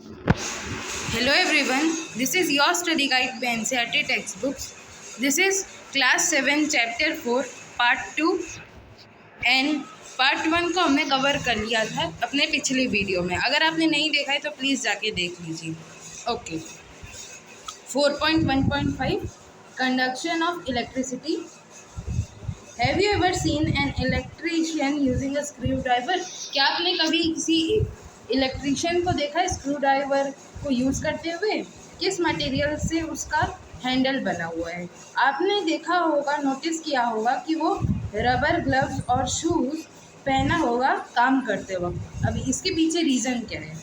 Hello everyone, this is your study guide by NCERT textbooks. This is class 7 chapter 4 part 2 and part 1 को हमने cover कर लिया था अपने पिछले वीडियो में। अगर आपने नहीं देखा है तो प्लीज़ जाके देख लीजिए। Okay, 4.1.5 conduction of electricity. Have you ever seen an electrician using a screw driver? क्या आपने कभी किसी इलेक्ट्रीशियन को देखा है स्क्रू ड्राइवर को यूज़ करते हुए? किस मटेरियल से उसका हैंडल बना हुआ है? आपने देखा होगा, नोटिस किया होगा कि वो रबर ग्लव्स और शूज़ पहना होगा काम करते वक्त। अभी इसके पीछे रीज़न क्या है?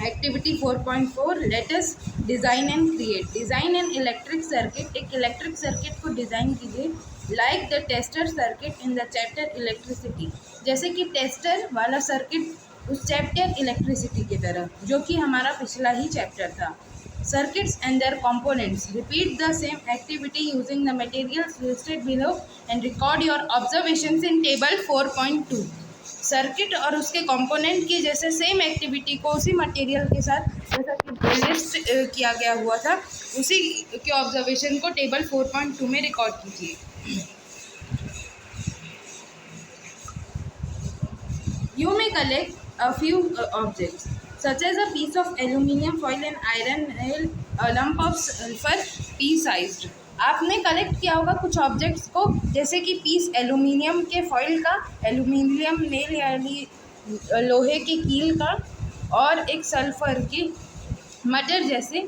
Activity 4.4 let us design and create. Design an electric circuit. एक इलेक्ट्रिक सर्किट को डिज़ाइन कीजिए like the tester circuit in the chapter electricity. जैसे कि टेस्टर वाला सर्किट उस चैप्टर इलेक्ट्रिसिटी की तरह, जो कि हमारा पिछला ही चैप्टर था। Circuits and there components. Repeat the same activity using the materials listed below and record your observations in table 4.2। Circuit और उसके कंपोनेंट की जैसे सेम एक्टिविटी को उसी मटेरियल के साथ जैसा कि लिस्ट किया गया हुआ था, उसी के ऑब्जर्वेशन को टेबल 4.2 में रिकॉर्ड कीजिए। You may collect a few objects such as a piece of aluminium foil and iron nail, a lump of sulfur pea-sized। आपने कलेक्ट किया होगा कुछ ऑब्जेक्ट्स को, जैसे कि पीस एल्यूमिनियम के फॉइल का, एल्यूमिनियम नेल यानी लोहे की कील का, और एक सल्फर की मटर जैसे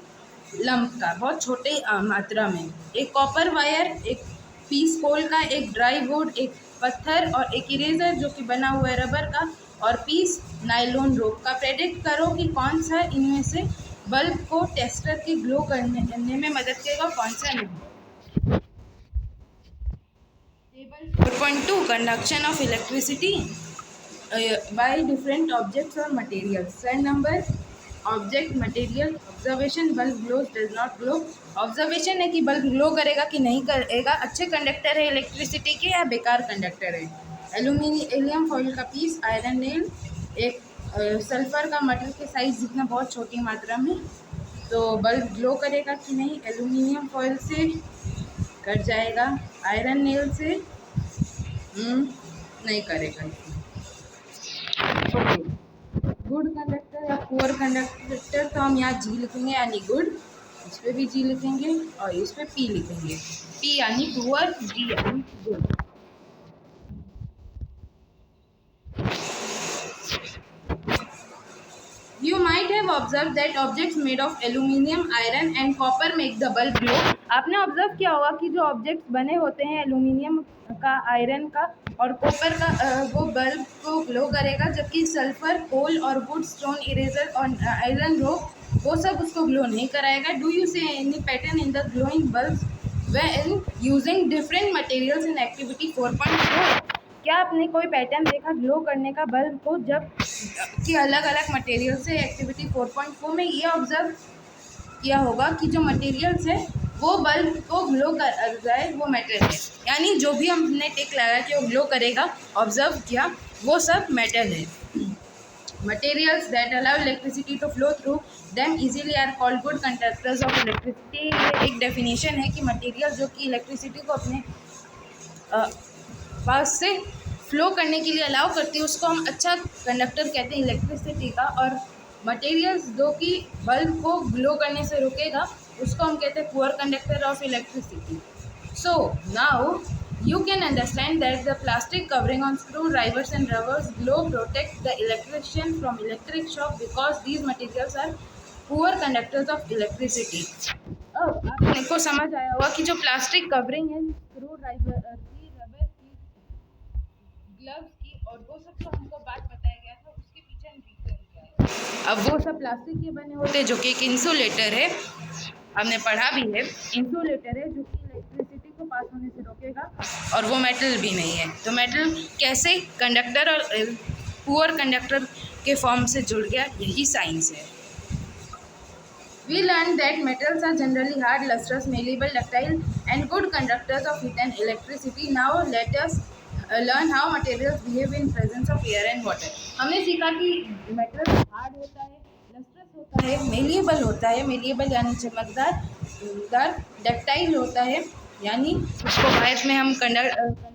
लंप का, बहुत छोटे मात्रा में। एक कॉपर वायर, एक पीस कोल का, एक ड्राई वुड, एक पत्थर और एक इरेजर जो कि बना हुआ है रबर का, और पीस नायलॉन रोप का। प्रेडिक्ट करो कि कौन सा इनमें से बल्ब को टेस्टर के ग्लो करने में मदद करेगा, कौन सा नहीं। Table 4.2 conduction of electricity by different objects और materials. Cell number, object, material. Observation, bulb glows does not glow. Observation है कि बल्ब ग्लो करेगा कि नहीं करेगा, अच्छे कंडक्टर है इलेक्ट्रिसिटी के या बेकार कंडक्टर है। एल्यूमिनियम फॉइल का पीस, आयरन नेल, एक सल्फर का मटर के साइज जितना, बहुत छोटी मात्रा में। तो बल्ब ग्लो करेगा कि नहीं? एल्यूमिनियम फॉइल से कर जाएगा, आयरन नेल से नहीं करेगा। ओके, गुड कंडक्टर या पुअर कंडक्टर, तो हम यहाँ जी लिखेंगे यानी गुड, इस पर भी जी लिखेंगे और इस पर पी लिखेंगे। पी यानी पुअर, जी यानी good. You might have observed that objects made of aluminium, iron and copper make the bulb glow। आपने ऑब्जर्व किया होगा कि जो ऑब्जेक्ट्स बने होते हैं एल्यूमिनियम का, आयरन का और कॉपर का, वो बल्ब को ग्लो करेगा, जबकि सल्फर, कोल और वुड, स्टोन, इरेजर और आयरन रोप, वो सब उसको ग्लो नहीं कराएगा। Do you see any pattern in the glowing bulbs when using different materials in activity 4.4? क्या आपने कोई पैटर्न देखा ग्लो करने का बल्ब को जब कि अलग अलग मटेरियल से? एक्टिविटी 4.4 में ये ऑब्जर्व किया होगा कि जो मटेरियल्स है वो बल्ब को ग्लो कर जाए, वो मेटल है, यानी जो भी हमने टिक लगाया कि वो ग्लो करेगा, ऑब्जर्व किया, वो सब मेटल है। Materials that allow electricity to flow through them easily are called good conductors of electricity. ये एक डेफिनेशन है कि मटेरियल जो कि इलेक्ट्रिसिटी को अपने पास से फ्लो करने के लिए अलाउ करती है, उसको हम अच्छा कंडक्टर कहते हैं इलेक्ट्रिसिटी का। और मटेरियल्स जो कि बल्ब को ग्लो करने से रुकेगा, उसको हम कहते हैं poor conductor of electricity. So now you can understand that the plastic covering on screwdrivers and rubbers glow protect the electrician from electric shock because these materials are poor conductors of electricity। अब आपने को समझ आया होगा कि जो plastic covering है screw driver की, रबर की, ग्लव्स की, और वो सब जो हमको बात बताया गया था, उसके पीछे रीजन क्या है। अब वो सब प्लास्टिक के बने होते हैं, जो कि एक इंसुलेटर है, हमने पढ़ा भी है, इंसुलेटर है जो कि इलेक्ट्रिसिटी को पास होने से रोकेगा, और वो मेटल भी नहीं है। तो मेटल कैसे कंडक्टर और पुअर कंडक्टर के फॉर्म से जुड़ गया, यही साइंस है। We learned that metals are generally hard, lustrous, malleable, ductile and good conductors of heat and electricity. Now let us learn how materials behave in presence of air and water. हमने सीखा कि metal hard होता है, lustrous होता है, malleable होता है, malleable यानी चमकदार, डक्टाइल होता है यानी उसको वायर में हम कन्वर्ट कर सकते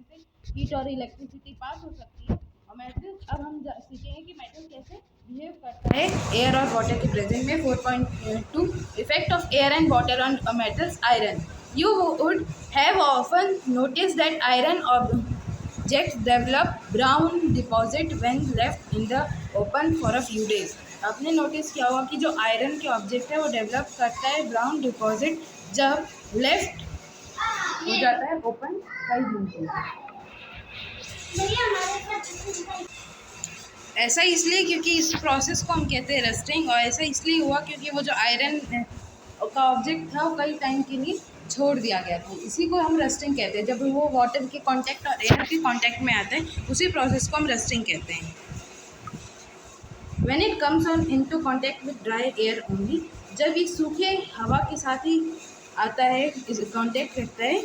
हैं, हीट और इलेक्ट्रिसिटी पास हो सकती है। और मेटल अब हम सीखेंगे कि मेटल कैसे बिहेव करता है एयर और वाटर के प्रेजेंट में। 4.2 effect of air and water on metals. Iron, you would have often noticed that iron objects develop brown deposit when left in the open for a few days. आपने notice किया होगा कि जो iron के object है वो develop करता है ब्राउन डिपॉजिट जब लेफ्ट हो जाता है ओपन कई दिन के लिए। ऐसा इसलिए क्योंकि इस प्रोसेस को हम कहते हैं रस्टिंग, और ऐसा इसलिए हुआ क्योंकि वो जो आयरन का ऑब्जेक्ट था वो कई टाइम के लिए छोड़ दिया गया था। इसी को हम रस्टिंग कहते हैं। जब वो वाटर के कांटेक्ट और एयर के कांटेक्ट में आता है उसी प्रोसेस को हम रस्टिंग कहते हैं। When it comes on into contact with dry air only, जब ये सूखे हवा के साथ ही आता है, इस कांटेक्ट करता है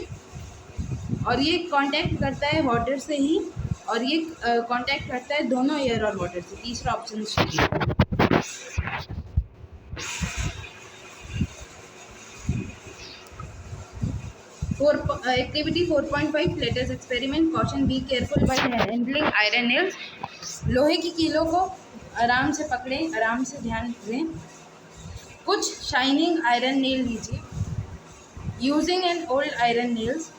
और ये कांटेक्ट करता है वाटर से ही, और ये कांटेक्ट करता है दोनों एयर और वाटर से। तीसरा option activity 4.5 latest experiment. Caution, be careful by handling iron nails. लोहे की कीलों को आराम से पकड़ें, आराम से ध्यान दें। कुछ शाइनिंग आयरन नेल लीजिए। Using an old iron nails,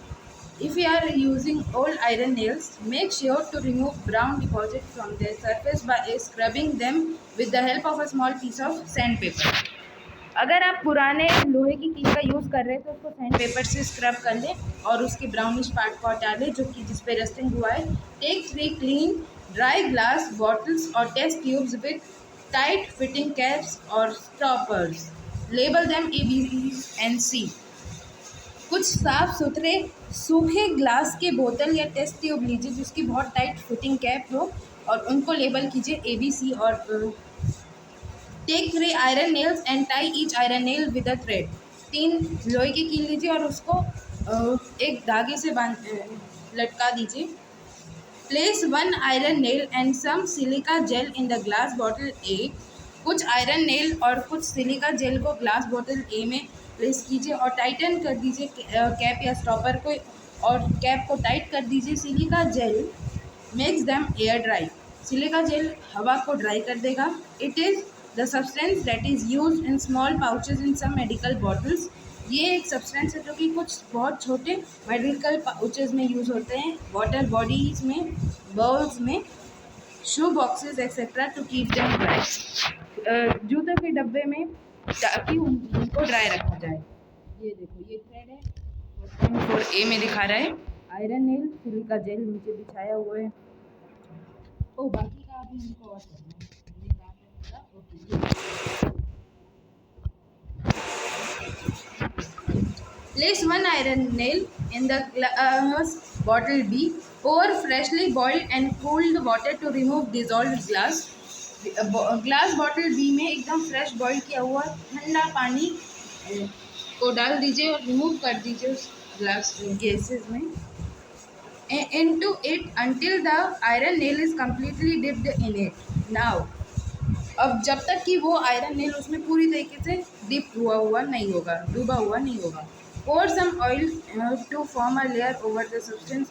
if you are using old iron nails, make sure to remove brown deposit from their surface by scrubbing them with the help of a small piece of sandpaper. अगर आप पुराने लोहे की कील का use कर रहे हैं तो उसको सैंड पेपर से स्क्रब कर लें और उसके ब्राउनिश पार्ट को हटा लें जो कि जिस पे रस्टिंग हुआ है। Take 3 clean dry glass bottles और test tubes with tight fitting caps और stoppers. Label them A, B, and C। कुछ साफ सुथरे सूखे ग्लास के बोतल या टेस्ट ट्यूब लीजिए जिसकी बहुत टाइट फिटिंग कैप हो और उनको लेबल कीजिए ABC और take 3 iron nails and tie each iron nail with a thread. 3 लोहे की कील लीजिए और उसको एक धागे से लटका दीजिए। Place 1 iron nail and some silica gel in the glass bottle A। कुछ आयरन नेल और कुछ सिलिका जेल को ग्लास बॉटल A में प्लेस कीजिए और टाइटन कर दीजिए कैप या स्टॉपर को, और कैप को टाइट कर दीजिए। Silica gel makes them air dry. Silica gel हवा को ड्राई कर देगा। It is the substance that is use in small pouches in some medical bottles. ये एक सब्सटेंस है जो कि कुछ बहुत छोटे मेडिकल पाउचेज में यूज़ होते हैं, वाटर बॉडीज में, बाउल्स में, shoe boxes etcetera to keep them dry. जूतों के डब्बे में ताकि उनको ड्राई रखा जाए। ये देखो ये थ्रेड है, 4A में दिखा रहा है। आयरन नेल, सिलिका जेल नीचे बिछाया हुआ है। ओ बाकी का अभी इनको और करना है। Place 1 iron nail in the glass bottle B. Pour freshly boiled and cooled water to remove dissolved glass. Glass bottle B में एकदम फ्रेश बॉईल किया हुआ ठंडा पानी को डाल दीजिए और रिमूव कर दीजिए उस ग्लास गैसेस में। into it until the iron nail is completely dipped in it. Now, अब जब तक कि वो आयरन नेल उसमें पूरी तरीके से डिप हुआ नहीं होगा, डूबा हुआ नहीं होगा। Pour some oil to form a layer over the substance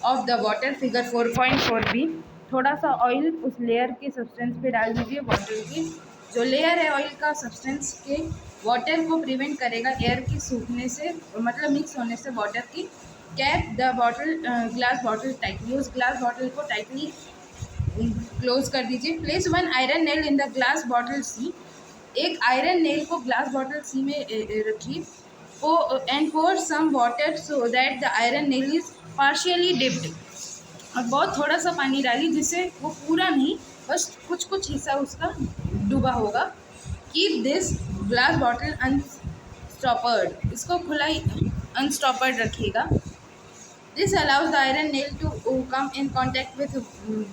of the water. Figure 4.4b। थोड़ा सा ऑयल उस लेयर के सब्सटेंस पे डाल दीजिए। वाटर की जो लेयर है ऑयल का सब्सटेंस के, वाटर को प्रिवेंट करेगा एयर के सूखने से, मतलब मिक्स होने से वाटर की। Cap the bottle glass bottle tightly. उस ग्लास बॉटल को टाइटली क्लोज कर दीजिए। Place 1 iron nail in the glass bottle C। एक आयरन नेल को ग्लास बॉटल C में रखिए। And pour some water so that the iron nail is partially dipped। और बहुत थोड़ा सा पानी डालिए जिससे वो पूरा नहीं, बस कुछ कुछ हिस्सा उसका डूबा होगा। Keep this glass bottle unstoppered. इसको खुला ही अनस्टॉपर्ड रखिएगा। This allows the iron nail to come in contact with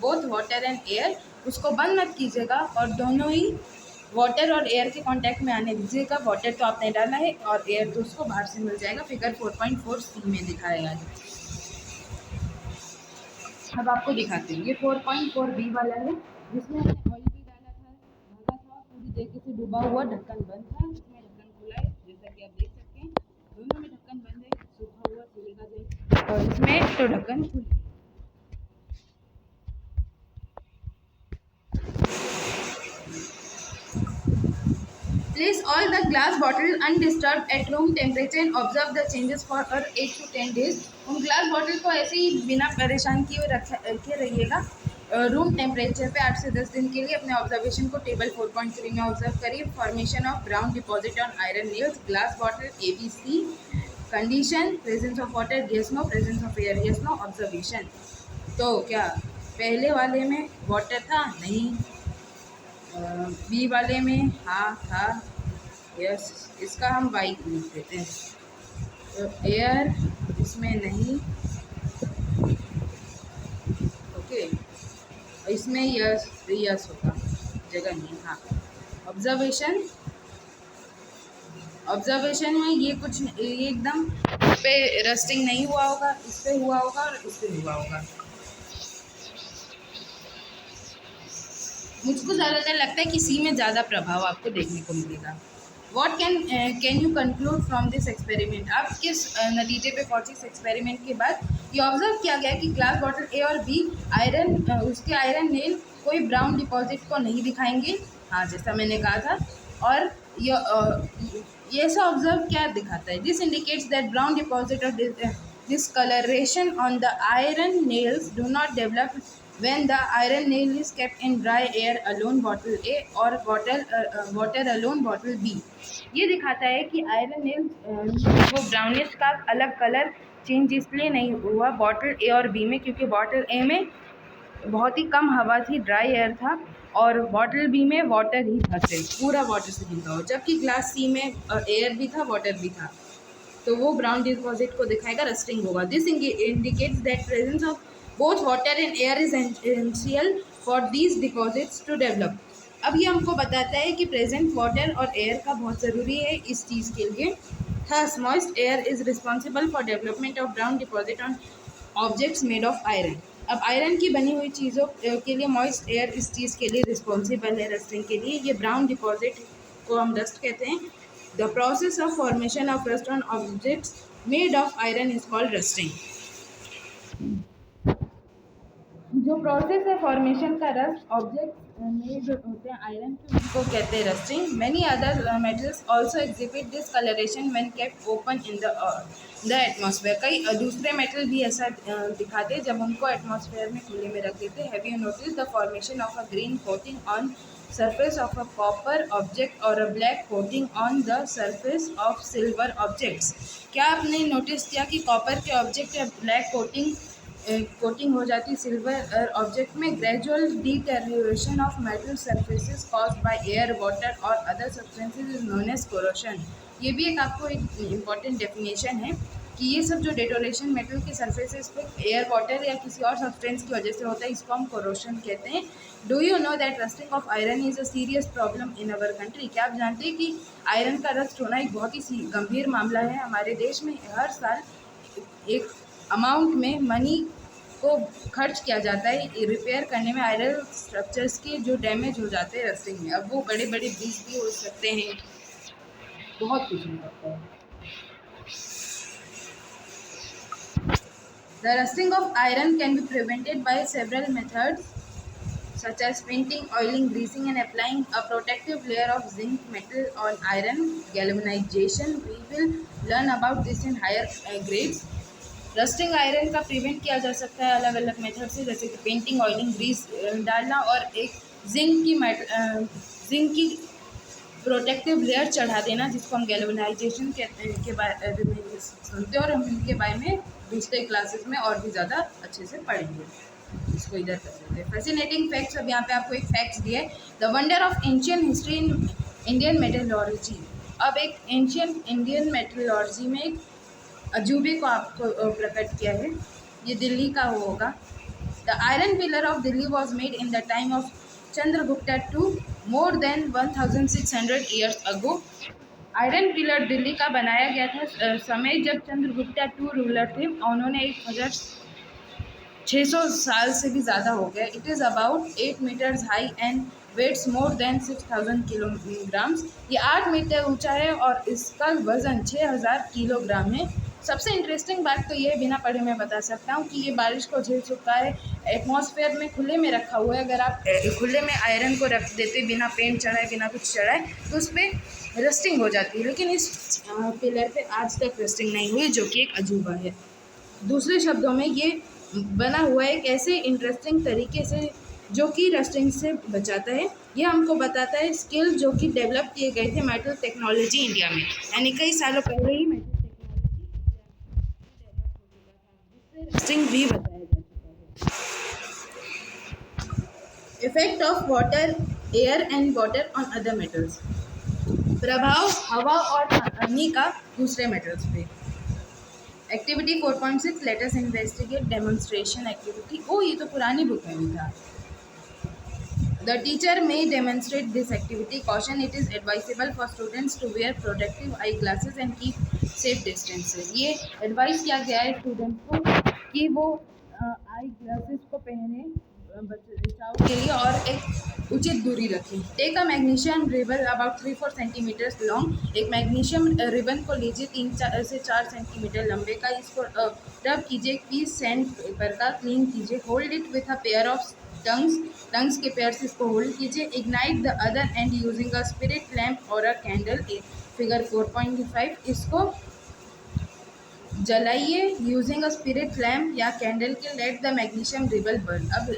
both water and air. उसको बंद मत कीजिएगा और दोनों ही वाटर और एयर के कांटेक्ट में आने दीजिएगा। वाटर तो आपने डाला है और एयर तो उसको बाहर से मिल जाएगा। फिगर 4.4 सी में दिखाया है। अब आपको दिखाते हैं, ये 4.4 बी वाला है, जिसमें हमने ऑयल भी डाला था, धागा था पूरी तरीके से डूबा हुआ, ढक्कन बंद था। इसमें ढक्कन खुला है, जैसा कि आप देख सकते हैं। दोनों में ढक्कन बंद है, सूखा हुआ चलेगा जाए, और इसमें तो ढक्कन खुली है। Place all the glass bottle undisturbed at room temperature and observe the changes for 8 to 10 days. उन ग्लास बॉटल को ऐसे ही बिना परेशान किए रखे रहिएगा रूम टेम्परेचर पे 8 से 10 दिन के लिए। अपने ऑब्जर्वेशन को टेबल 4.3 में ऑब्जर्व करिए। Formation of brown deposit on iron nails, glass bottle ABC, condition, presence of water, yes no, presence of air, yes no, observation. तो क्या पहले वाले में वाटर था? नहीं। बी वाले में हाँ था, यस, इसका हम वाई लिख देते हैं। तो एयर इसमें नहीं, ओके, इसमें यस यस होगा, जगह नहीं। हाँ, ऑब्जर्वेशन, ऑब्जर्वेशन में ये कुछ ये एकदम इस पे रस्टिंग नहीं हुआ होगा, इस पे हुआ होगा और इस पे हुआ होगा। मुझको ज़्यादातर लगता है कि सी में ज़्यादा प्रभाव आपको देखने को मिलेगा। What can you conclude from this experiment? आप किस नतीजे पे पहुंचे इस एक्सपेरिमेंट के बाद? ये ऑब्जर्व किया गया कि ग्लास बॉटल ए और बी आयरन उसके आयरन नेल कोई ब्राउन डिपॉजिट को नहीं दिखाएंगे, हाँ, जैसा मैंने कहा था। और ये ऐसा ऑब्जर्व क्या दिखाता है? This indicates that brown deposit और discoloration on the iron nails do not develop when the iron nail is kept in dry air alone bottle A or water alone bottle B। ये दिखाता है कि iron nail वो brownish का अलग colour change इसलिए नहीं हुआ बॉटल ए और बी में, क्योंकि बॉटल ए में बहुत ही कम हवा थी, ड्राई एयर था, और बॉटल बी में वाटर ही था, सिर्फ पूरा वाटर से भीगा हो, जबकि ग्लास सी में एयर भी था, वाटर भी था। तो वो ब्राउन डिपॉजिट को दिखाएगा, रस्टिंग होगा। This indicates that presence of both water and air is essential for these deposits to develop. अब ये हमको बताता है कि प्रेजेंट वाटर और एयर का बहुत ज़रूरी है इस चीज़ के लिए। Thus moist air is responsible for development of brown deposit on objects made of iron. अब आयरन की बनी हुई चीज़ों के लिए मॉइस्ट एयर इस चीज़ के लिए रिस्पॉन्सिबल है, रस्टिंग के लिए। ये ब्राउन डिपॉजिट को हम डस्ट कहते हैं। The process of formation of rust on objects made of iron is called rusting। जो प्रोसेस है फॉर्मेशन का रस्ट ऑब्जेक्ट मेड होते हैं आयरन के, उसको कहते हैं rusting. Many other metals also exhibit this colouration when kept open in the atmosphere. कई दूसरे मेटल भी ऐसा दिखाते हैं जब उनको एटमॉस्फेयर में खुले में रख देते हैं। Have you notice the formation of a green coating on surface of a copper object or a black coating on the surface of silver objects? क्या आपने नोटिस किया कि कॉपर के ऑब्जेक्ट या ब्लैक कोटिंग हो जाती है सिल्वर ऑब्जेक्ट में? Gradual deterioration of metal surfaces caused by air, water और other substances is known as corrosion. ये भी एक आपको एक इम्पॉर्टेंट डेफिनेशन है कि ये सब जो डिटोरेशन मेटल के सरफेसेस पे एयर, वाटर या किसी और सब्सटेंस की वजह से होता है, इसको हम कोरोशन कहते हैं। Do you know that rusting of iron is a serious problem in our country? क्या आप जानते हैं कि आयरन का रस्ट होना एक बहुत ही गंभीर मामला है हमारे देश में? हर साल एक अमाउंट में मनी को खर्च किया जाता है रिपेयर करने में आयरन स्ट्रक्चर्स के जो डैमेज हो जाते हैं रस्टिंग में। अब वो बड़े बड़े ब्रिज भी हो सकते हैं, बहुत कुछ हो सकता है। The rusting of iron can be prevented by several methods such as painting, oiling, greasing and applying a protective layer of zinc metal on iron. Galvanization, we will learn about this in higher grades। Rusting iron का prevent किया जा सकता है अलग अलग method से, जैसे कि पेंटिंग, ऑयलिंग, ग्रीस डालना और एक जिंक की प्रोटेक्टिव लेयर चढ़ा देना, जिसको हम गैल्वेनाइजेशन के बारे में सुनते हैं और हम इनके बारे में दूसरे क्लासेस में और भी ज़्यादा अच्छे से पढ़ेंगे। इसको इधर कर देते हैं। Fascinating facts. अब यहाँ पे आपको एक फैक्ट्स दिया है, the wonder of ancient history in Indian metallurgy. अब एक एंशियंट इंडियन मेटलर्जी में एक अजूबे को आपको प्रकट किया है, ये दिल्ली का होगा। The iron pillar of Delhi was made in the time of Chandragupta two more than 1600 years ago. Iron pillar Delhi का बनाया गया था समय जब चंद्रगुप्ता टू रूलर थे। उन्होंने 1600 साल से भी ज़्यादा हो गया। It is about 8 metres high and weighs more than 6000 kilograms. ये 8 मीटर ऊंचा है और इसका वज़न 6000 किलोग्राम है। सबसे इंटरेस्टिंग बात तो ये बिना पढ़े मैं बता सकता हूँ कि ये बारिश को झेल चुका है। एटमॉस्फेयर में खुले में रखा हुआ है। अगर आप खुले में आयरन को रख देते बिना पेंट चढ़ाए बिना कुछ चढ़ाए तो उस पर रस्टिंग हो जाती है, लेकिन इस पिलर पे आज तक रस्टिंग नहीं हुई, जो कि एक अजूबा है। दूसरे शब्दों में ये बना हुआ है एक ऐसे इंटरेस्टिंग तरीके से जो कि रस्टिंग से बचाता है। ये हमको बताता है स्किल जो कि डेवलप किए गए थे मेटल टेक्नोलॉजी इंडिया में, यानी कई सालों पहले ही मेटल टेक्नोलॉजी रस्टिंग भी बताया जा चुका है। Effect of water, air and water on other metals. प्रभाव हवा और पानी का दूसरे मेटल्स पे। Activity 4.6 let us investigate demonstration activity. ओ, ये तो पुरानी बुक में भी था। The teacher may demonstrate this activity. Caution: it is advisable for students to wear protective eyeglasses and keep safe distances. ये एडवाइस किया गया है स्टूडेंट्स को कि वो आई ग्लासेस को पहने बचाव के लिए और एक उचित दूरी रखें। Take a magnesium ribbon about 3-4 centimetres long. एक मैग्नीशियम रिबन को लीजिए 3 से 4 सेंटीमीटर लंबे का। इसको रब कीजिए, पीस सैंड पेपर का क्लीन कीजिए। Hold it with a pair of tongues के पेयर से इसको होल्ड कीजिए। Ignite the other and using a spirit lamp और अ कैंडल। फिगर 4.5। इसको जलाइए यूजिंग अ स्पिरिट लैम्प या कैंडल के। Let the magnesium ribbon burn. अब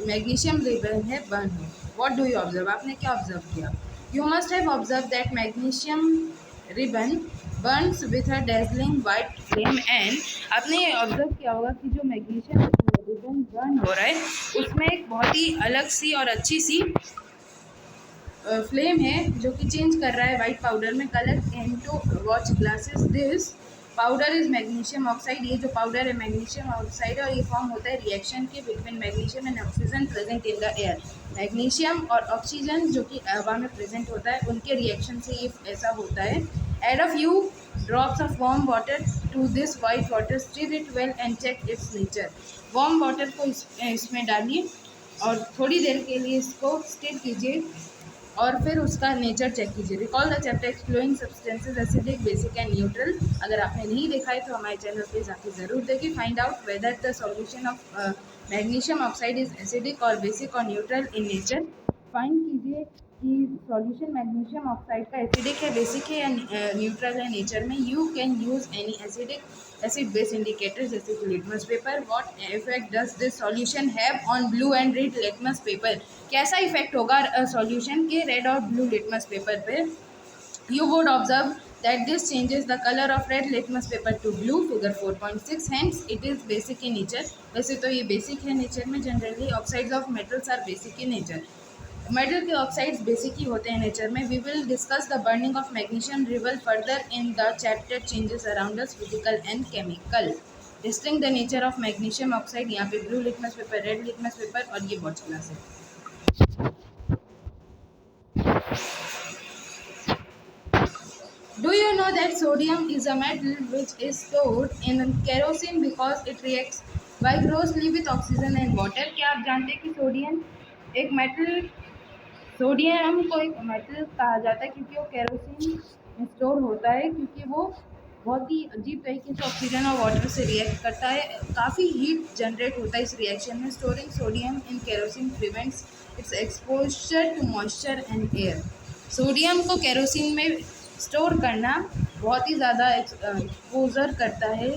मैग्नीशियम रिबन है बर्न हो। What do you observe? आपने क्या ऑब्जर्व किया? You must have observe that magnesium ribbon Burns with a dazzling white flame and. आपने ये ऑब्जर्व किया होगा कि जो मैग्नीशियम रिबन बर्न हो रहा है उसमें एक बहुत ही अलग सी और अच्छी सी फ्लेम है जो कि चेंज कर रहा है वाइट पाउडर में colour into watch glasses. This powder is magnesium oxide. ये जो पाउडर है मैग्नीशियम ऑक्साइड है और ये फॉर्म होता है रिएक्शन के between magnesium and oxygen present in the air. Magnesium और ऑक्सीजन जो कि हवा में प्रेजेंट होता है उनके रिएक्शन से ये ऐसा होता है। Add a few drops of warm water to this white water, stir it well and check its nature. Warm water को इसमें डालिए और थोड़ी देर के लिए इसको स्टिर कीजिए और फिर उसका नेचर चेक कीजिए। Recall the chapter exploring substances acidic, basic and neutral. अगर आपने नहीं देखा है तो हमारे चैनल पे जाके ज़रूर देखिए। Find out whether the solution of magnesium oxide is acidic और बेसिक और न्यूट्रल इन नेचर। फाइंड कीजिए कि सॉल्यूशन मैग्नीशियम ऑक्साइड का एसिडिक है, बेसिक है या न्यूट्रल है नेचर में। You can use any acid base indicator जैसे कि litmus paper. What effect does this solution have on blue and red litmus paper? कैसा इफेक्ट होगा सॉल्यूशन के रेड और ब्लू लिटमस पेपर पे? You would observe that this changes the color of red litmus paper to blue. Figure 4.6. Hence it is basic in nature. वैसे तो ये basic है nature में। Generally oxides of metals are basic in nature. Metal के oxides basic ही होते हैं nature में। We will discuss the burning of magnesium ribbon further in the chapter changes around us physical and chemical. Distinguish the nature of magnesium oxide. यहाँ पे blue litmus paper, red litmus paper और ये watch glass है। Do you know that sodium is a metal which is stored in kerosene because it reacts vigorously with oxygen and water? क्या आप जानते हैं कि सोडियम को एक मेटल कहा जाता है क्योंकि वो केरोसिन में स्टोर होता है, क्योंकि वो बहुत ही अजीब तरीके से ऑक्सीजन और वाटर से रिएक्ट करता है। काफ़ी हीट जनरेट होता है इस रिएक्शन में। Storing sodium in kerosene prevents its exposure to moisture and air. Sodium को केरोसिन में स्टोर करना बहुत ही ज़्यादा एक्सपोजर करता है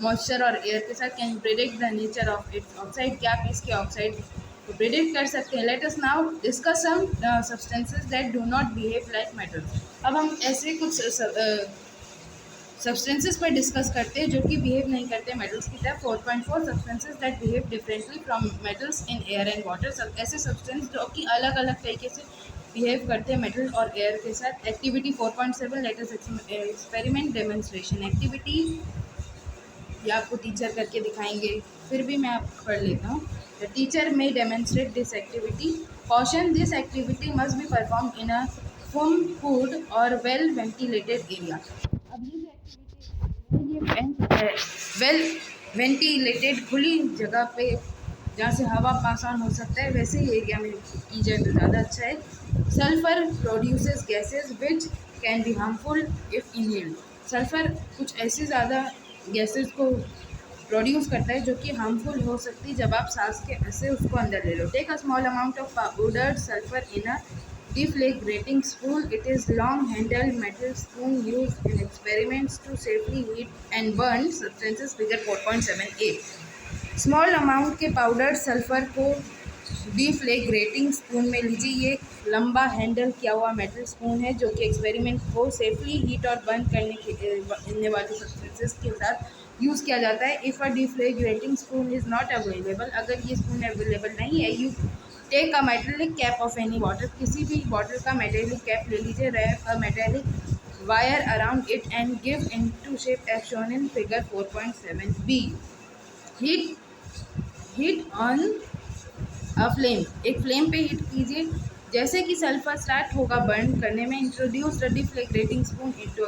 मॉइस्चर और एयर के साथ। Can predict the nature of its oxide? क्या आप इसके ऑक्साइड को प्रिडिक्ट कर सकते हैं? Let us now discuss some substances that do not behave like metals. अब हम ऐसे कुछ सब्सटेंसेस पर डिस्कस करते हैं जो कि बिहेव नहीं करते मेटल्स की तरह। 4.4 substances that behave differently from metals in air and water. ऐसे सब्सटेंस जो कि अलग अलग तरीके से बिहेव करते हैं मेटल और एयर के साथ। Activity 4.7 let us experiment demonstration activity. ये आपको टीचर करके दिखाएंगे, फिर भी मैं आपको पढ़ लेता हूँ। द टीचर में demonstrate this activity. Caution: this activity must be performed in a full or well ventilated area. अब ये जो एक्टिविटी है ये वेल वेंटिलेटेड खुली जगह पे जहाँ से हवा पास ऑन हो सकता है वैसे ही एरिया में की जाए तो ज़्यादा अच्छा है. Sulphur produces gases which can be harmful if inhaled. Sulphur कुछ ऐसी ज़्यादा गैसेस को प्रोड्यूस करता है जो कि हार्मफुल हो सकती है जब आप सांस के से उसको अंदर ले लो. Take a small amount of powdered sulphur in a deflagrating spoon. It is long handled metal spoon used in experiments to safely heat and burn substances. Figure 4.7a. Small amount के पाउडर सल्फर को डिफ्लेग्रेटिंग spoon में लीजिए. ये लंबा handle किया हुआ metal spoon है जो कि एक्सपेरिमेंट को सेफली हीट और बर्न करने वाले सब्सटेंसेस के साथ यूज़ किया जाता है. If a deflagrating spoon is not available, अगर ये स्पून अवेलेबल नहीं है, you take a metallic cap of any bottle. किसी भी बॉटल का मेटेलिक कैप ले लीजिए. Wrap a metallic wire around it and give into shape as shown in figure 4.7b. Heat on a flame. एक flame पे heat कीजिए. जैसे कि सल्फर स्टार्ट होगा बर्न करने में, introduce the deflagrating spoon into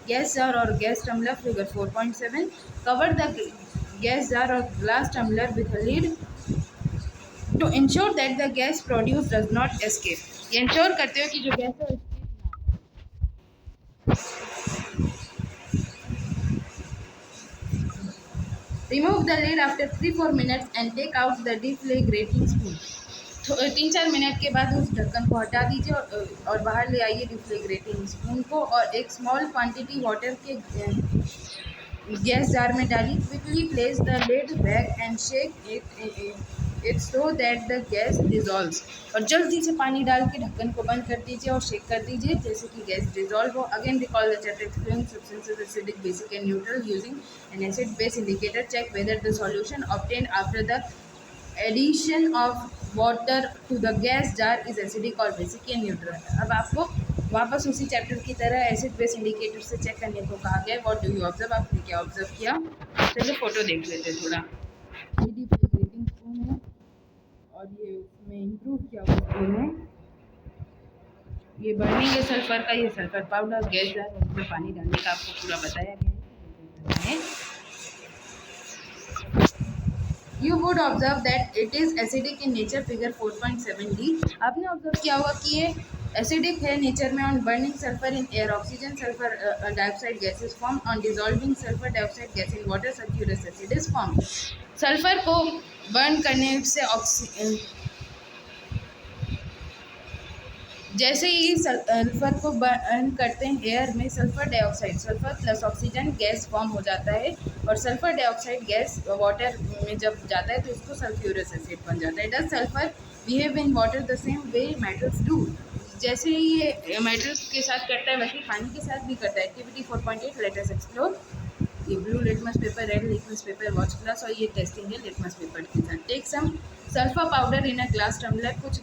gas jar और gas tumbler. Figure 4.7. Cover the gas jar और glass tumbler with a lid to ensure that the gas produced does not escape. ये ensure करते हो कि जो गैस है remove the lid after 3-4 minutes and take out the deflagrating spoon. 3-4 minute के बाद उस ढक्कन को हटा दीजिए और बाहर ले आइए डिफ्लेग्रेटिंग स्पून को और एक स्मॉल क्वांटिटी वाटर के गैस जार में डालिए. Quickly place the lid back and shake it so that the gas dissolves. और जल्दी से पानी डाल के ढक्कन को बंद कर दीजिए और शेक कर दीजिए जैसे कि गैस डिजॉल्व हो. Again recall the chapter explaining substances acidic, basic and neutral using an acid base indicator. Check whether the solution obtained after the addition of water to the gas jar is acidic और basic and neutral. अब आपको वापस उसी chapter की तरह acid base indicator से check करने को कहा गया. What do you observe? आपने क्या ऑब्जर्व किया? चलो फोटो देख लेते थोड़ा. ये डिफ्लेग्रेटिंग स्पून है और ये उसमें इम्प्रूव किया हुआ स्पून है. ये बर्निंग है सल्फर का. ये सल्फर पाउडर गैस जार और उसमें पानी डालने का आपको पूरा बताया गया है. You would observe that it is acidic in nature. Figure 4.7d. आपने ऑब्जर्व किया होगा कि ये एसिडिक है नेचर में. On burning sulphur in air, oxygen sulphur dioxide gas is form. On dissolving sulphur dioxide gas in water sulphurous acid is form. Sulphur को burn करने से जैसे ही सल्फर को बर्न करते हैं एयर में, sulphur dioxide, sulphur plus oxygen gas form हो जाता है और सल्फर डाइऑक्साइड गैस वाटर में जब जाता है तो इसको सल्फ्यूरस एसिड बन जाता है. Does sulphur behave in water the same way metals do. जैसे ही ये मेटल्स के साथ करता है वैसे पानी के साथ भी करता है. Activity 4.8 let us explore. ये blue litmus paper, red litmus paper, watch glass और ये टेस्टिंग है लिटमस पेपर के साथ. Take some sulphur powder in a glass tumbler. कुछ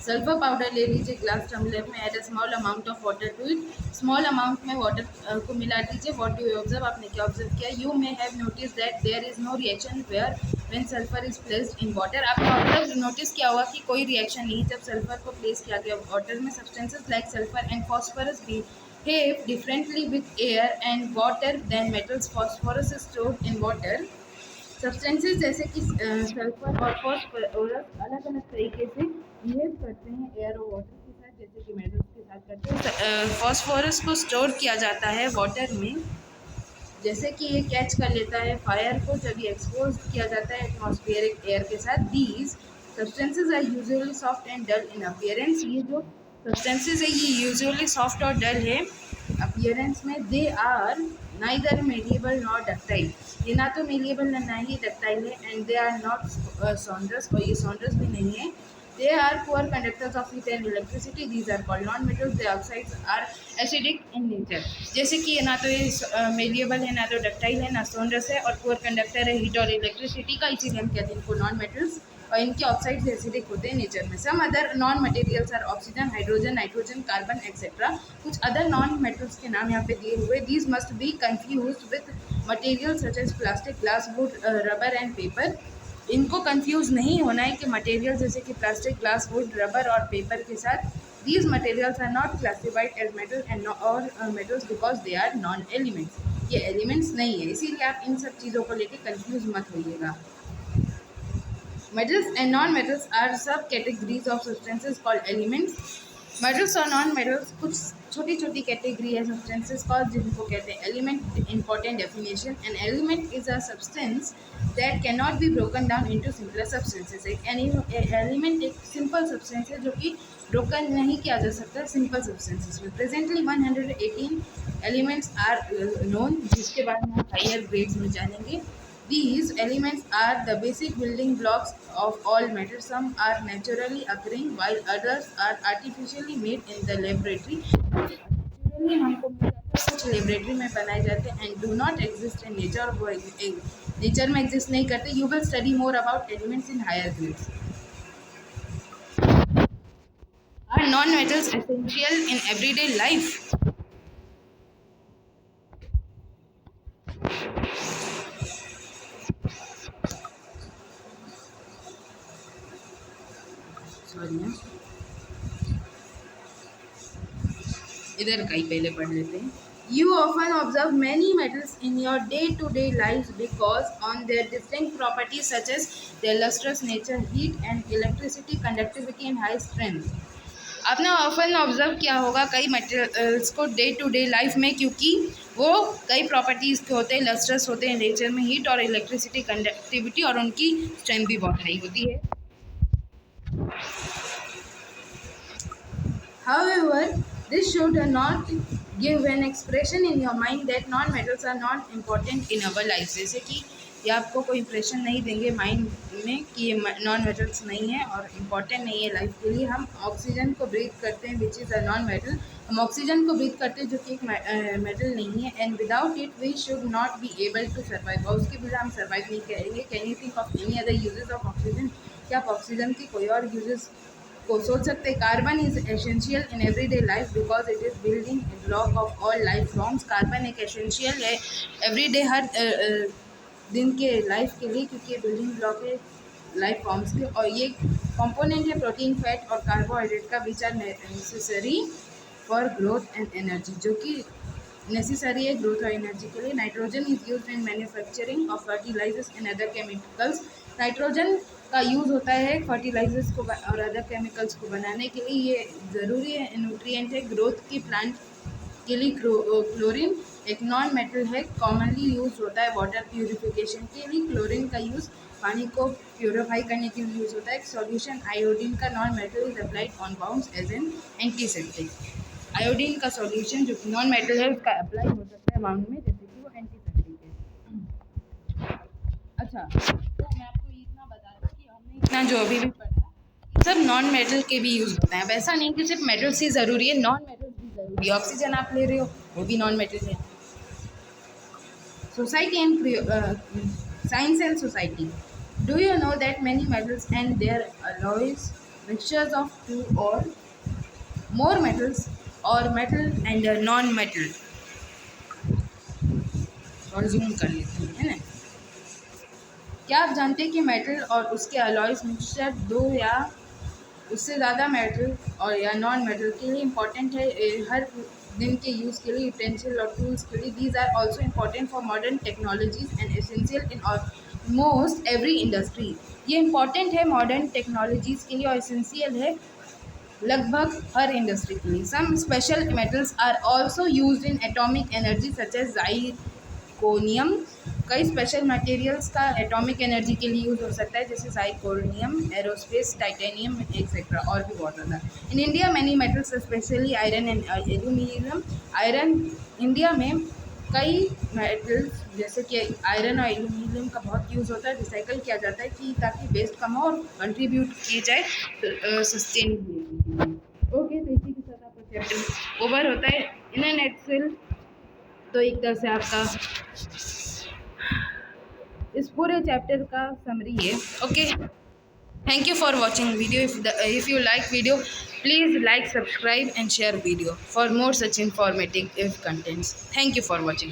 सल्फर पाउडर ले लीजिए ग्लास टम्बलर में. Add a small amount of water to it. Small amount में वाटर को मिला दीजिए. What do you observe? आपने क्या ऑब्जर्व किया? You may have notice that there is no reaction where when sulphur is placed in water. आपने observe notice किया होगा कि कोई रिएक्शन नहीं जब सल्फर को प्लेस किया गया वाटर में. Substances like sulphur and phosphorus behave differently with air and water than metals. Phosphorus is stored in water. Substances जैसे कि सल्फर और फॉस्फोरस अलग अलग तरीके से बिहेव करते हैं एयर और वाटर के साथ जैसे कि मेटल्स के साथ करते हैं. फॉस्फोरस को स्टोर किया जाता है वाटर में जैसे कि ये कैच कर लेता है फायर को जब ये एक्सपोज किया जाता है एटमॉस्फेरिक एयर के साथ. These substances are usually soft and dull in appearance. ये जो सब्सटेंसेज है ये यूजुअली सॉफ्ट और डल है अपीयरेंस में. They are neither malleable not ductile. ये ना तो मेलिएबल ना ही डक्टाइल है. And they are not sonorous और ये सॉन्ड्रस भी नहीं है. They are poor conductors of heat and electricity. These are called non metals. They oxides are acidic in nature. जैसे कि ना तो ये मेलिएबल है ना तो डक्टाइल है ना सॉन्ड्रस है और पुअर कंडक्टर है हीट और इलेक्ट्रिसिटी का. इसीलिए हम कहते हैं इनको नॉन मेटल्स और इनके ऑक्साइड्स एसिडिक होते हैं नेचर में. Some other non materials are oxygen, hydrogen, nitrogen, carbon etcetera. कुछ अदर नॉन मेटल्स के नाम यहाँ पे दिए हुए. These must be confuse with material such as plastic, glass, wood, rubber and paper. इनको कंफ्यूज नहीं होना है कि मटेरियल जैसे कि प्लास्टिक, ग्लास, वुड, रबर और पेपर के साथ these materials are not classified as metal and और metals because they are non elements. ये एलिमेंट्स नहीं है, इसीलिए आप इन सब चीज़ों को लेकर कंफ्यूज मत होइएगा। Metals and non-metals are sub-categories of substances called elements. Metals और non-metals कुछ छोटी छोटी कैटेगरी है substances का जिनको कहते हैं element. Important definition: an element is a substance that cannot be broken down into simpler substances. एक element एक simple substance है जो कि broken नहीं किया जा सकता simple substances में. Presently 118 elements are known, जिसके बारे में हम higher grades में जानेंगे. These elements are the basic building blocks of all matter. Some are naturally occurring while others are artificially made in the laboratory. Naturally हमको मिल जाता है, कुछ laboratory में बनाए जाते हैं and do not exist in nature. वो nature में exist नहीं करते. You will study more about elements in higher grades. Are non-metals essential in everyday life? इधर का ही पहले पढ़ लेते हैं. You often observe many metals in your day-to-day lives because on their distinct properties such as their lustrous nature, heat and electricity, conductivity and high strength. आपने often observe किया होगा कई मटेरियल्स को डे टू डे लाइफ में, क्योंकि वो कई properties के होते हैं, लस्ट्रस होते हैं नेचर में, हीट और इलेक्ट्रिसिटी, कंडक्टिविटी और उनकी स्ट्रेंथ भी बहुत हाई होती है. However, this should not give an expression in your mind that non-metals are not important in our lives. जैसे कि ये आपको कोई इम्प्रेशन नहीं देंगे माइंड में कि ये नॉन मेटल्स नहीं है और इम्पॉर्टेंट नहीं है लाइफ के लिए. हम ऑक्सीजन को ब्रीथ करते हैं which is a non metal. हम ऑक्सीजन को ब्रीथ करते हैं जो कि एक मेटल नहीं है. And without it we should not be able to survive. और उसके बिना हम सर्वाइव नहीं करेंगे. Can you think of any other uses of oxygen? क्या आप ऑक्सीजन की कोई और यूजेस को सोच सकते हैं? Carbon is essential in everyday life because it is building block of all life forms. Carbon एक एसेंशियल है एवरीडे, हर दिन के लाइफ के लिए, क्योंकि ये बिल्डिंग ब्लॉक है लाइफ फॉर्म्स के. और ये कंपोनेंट है प्रोटीन, फैट और कार्बोहाइड्रेट का, which are necessary for growth and energy, जो कि नेसेसरी है ग्रोथ और एनर्जी के लिए. Nitrogen is used in manufacturing of fertilisers and other chemicals. Nitrogen का यूज़ होता है फर्टिलाइजर्स को और अदर केमिकल्स को बनाने के लिए. ये ज़रूरी है, न्यूट्रिएंट है ग्रोथ की प्लांट के लिए. क्लोरीन एक नॉन मेटल है, कॉमनली यूज होता है वाटर प्यूरिफिकेशन के लिए. क्लोरीन का यूज़ पानी को प्योरीफाई करने के लिए यूज़ होता है. सॉल्यूशन आयोडीन का non metal is applied on wounds as an antiseptic. Iodine का सॉल्यूशन जो नॉन मेटल है उसका अप्लाई हो सकता है बाउंड में, जैसे कि वो एंटीसेप्टिक है. अच्छा, तो मैं आपको इतना बता दूँ कि हमने इतना जो अभी भी पढ़ा सब नॉन मेटल के भी यूज़ होते हैं. वैसा नहीं कि सिर्फ मेटल्स ही ज़रूरी है, नॉन मेटल्स भी ज़रूरी है. ऑक्सीजन आप ले रहे हो वो भी नॉन मेटल है. Society and science and society. Do you know that many metals and their alloys, mixtures of two or more metals or metal and non-metal? और जूम कर लेते हैं, है ना. क्या आप जानते हैं कि मेटल और उसके अलॉयज मिक्सचर दो या उससे ज़्यादा मेटल और या नॉन मेटल के लिए इम्पॉर्टेंट है हर दिन के यूज़ के लिए, यूटेंसिल और टूल्स के लिए. These are also important for modern technologies and essential in almost every industry. ये इम्पॉर्टेंट है मॉडर्न टेक्नोलॉजीज़ के लिए और एसेंशियल है लगभग हर इंडस्ट्री के लिए. Some special metals are also use in atomic energy such as zirconium. कई स्पेशल मटेरियल्स का एटॉमिक एनर्जी के लिए यूज़ हो सकता है, जैसे ज़ाइर्कोनियम, एरोस्पेस, टाइटेनियम एक्सेट्रा और भी बहुत ज़्यादा. In India many metals specially iron and aluminium. Iron India में कई मेटल्स जैसे कि आयरन और एल्यूमिनियम का बहुत यूज़ होता है, रिसाइकल किया जाता है कि ताकि वेस्ट कम हो और कंट्रीब्यूट किए जाए सस्टेनेबिलिटी. ओके, तो इसी के साथ आपका चैप्टर ओवर होता है. इन एन एक्सेल तो एक तरह से आपका इस पूरे चैप्टर का समरी है. Okay, thank you for watching video. If you like video, please like, subscribe and share video for more such informative contents. Thank you for watching.